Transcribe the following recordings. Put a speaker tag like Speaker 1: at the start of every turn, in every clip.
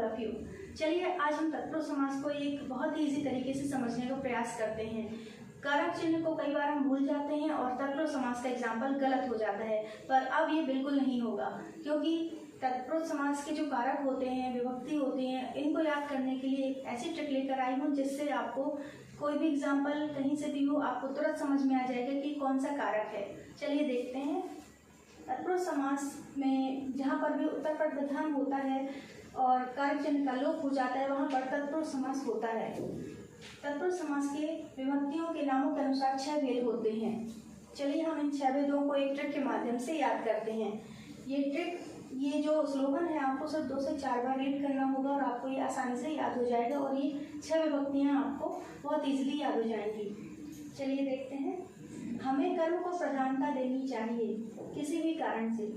Speaker 1: Of you. चलिए आज हम तत्पुरुष समास को एक बहुत ही ईजी तरीके से समझने का प्रयास करते हैं। कारक चिन्ह को कई बार हम भूल जाते हैं और तत्पुरुष समास का एग्जाम्पल गलत हो जाता है, पर अब ये बिल्कुल नहीं होगा, क्योंकि तत्पुरुष समास के जो कारक होते हैं, विभक्ति होती हैं, इनको याद करने के लिए एक ऐसी ट्रिक लेकर आई हूँ जिससे आपको कोई भी एग्जाम्पल कहीं से भी हो आपको तुरंत समझ में आ जाएगा कि कौन सा कारक है। चलिए देखते हैं। तत्पुरुष समास में जहाँ पर भी उत्तरपद विधान होता है और कारक चिन्ह का लोप हो जाता है, वहाँ पर तत्पुरुष समास होता है। तत्पुरुष समास के विभक्तियों के नामों के अनुसार 6 भेद होते हैं। चलिए हम इन 6 भेदों को एक ट्रिक के माध्यम से याद करते हैं। ये जो स्लोगन है आपको सिर्फ 2 से 4 बार रीड करना होगा और आपको ये आसानी से याद हो जाएगा और ये 6 विभक्तियाँ आपको बहुत ईजिली याद हो जाएंगी। चलिए देखते हैं। हमें कर्म को प्रधानता देनी चाहिए, किसी भी कारण से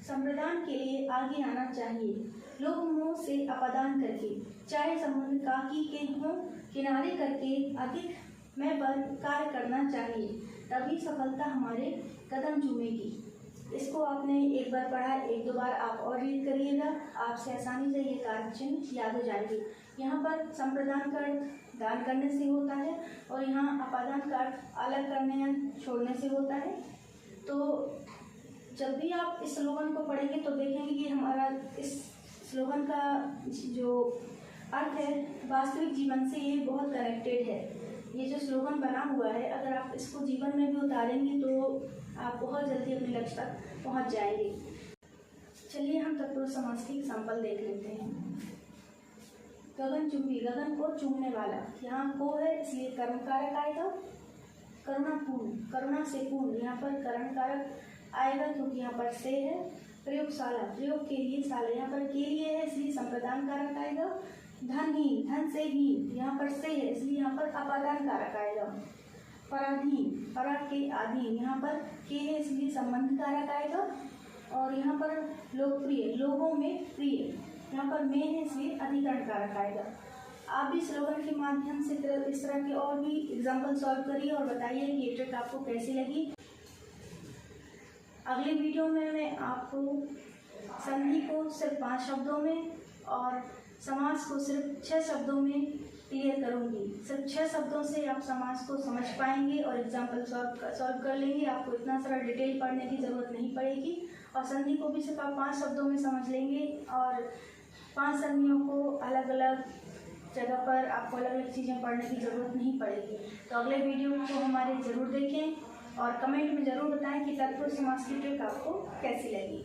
Speaker 1: संप्रदान के लिए आगे आना चाहिए, लोग मुँह से अपादान करके, चाहे संबंध काकी के हों, किनारे करके अधिक में पर कार्य करना चाहिए, तभी सफलता हमारे कदम चूमेगी। इसको आपने एक बार पढ़ा, 1-2 बार आप और रीड करिएगा, आपसे आसानी से ये कारक चिन्ह याद हो जाएंगे। यहाँ पर संप्रदान का अर्थ दान करने से होता है और यहाँ अपादान का अर्थ अलग करने या छोड़ने से होता है। तो जब भी आप इस स्लोगन को पढ़ेंगे तो देखेंगे कि हमारा इस स्लोगन का जो अर्थ है वास्तविक जीवन से ये बहुत कनेक्टेड है। ये जो स्लोगन बना हुआ है, अगर आप इसको जीवन में भी उतारेंगे तो आप बहुत जल्दी अपने लक्ष्य तक पहुंच जाएंगे। चलिए हम तत्पुरुष समास की एग्जाम्पल देख लेते हैं। गगन चुंबी, गगन को चूमने वाला, यहाँ को है इसलिए कर्म कारक आएगा। करुणापूर्ण, करुणा से पूर्ण, यहाँ पर करण कारक आएगा क्योंकि यहाँ पर से है। प्रयोगशाला, प्रयोग के लिए, शाला यहाँ पर के लिए है इसलिए संप्रदान कारक आएगा। धनहीन, धन से हीन, यहाँ पर से है इसलिए यहाँ पर अपादान कारक आएगा। पराधीन, परा के अधीन, यहाँ पर के है इसलिए संबंध कारक आएगा। और यहाँ पर लोकप्रिय, लोगों में प्रिय, यहाँ पर में है इसलिए अधिकरण कारक आएगा। आप भी स्लोगन के माध्यम से इस तरह के और भी एग्जाम्पल सॉल्व करिए और बताइए कि ये ट्रिक आपको कैसी लगी। अगले वीडियो में मैं आपको संधि को सिर्फ 5 शब्दों में और समास को सिर्फ 6 शब्दों में क्लियर करूंगी। सिर्फ 6 शब्दों से आप समास को समझ पाएंगे और एग्जाम्पल सॉल्व कर लेंगे। आपको इतना सारा डिटेल पढ़ने की ज़रूरत नहीं पड़ेगी और संधि को भी सिर्फ आप 5 शब्दों में समझ लेंगे और 5 संधियों को अलग अलग जगह पर आपको अलग अलग चीज़ें पढ़ने की ज़रूरत नहीं पड़ेगी। तो अगले वीडियो को हमारे ज़रूर देखें और कमेंट में ज़रूर बताएं कि तत्पुरुष समास की ट्रिक आपको कैसी लगी।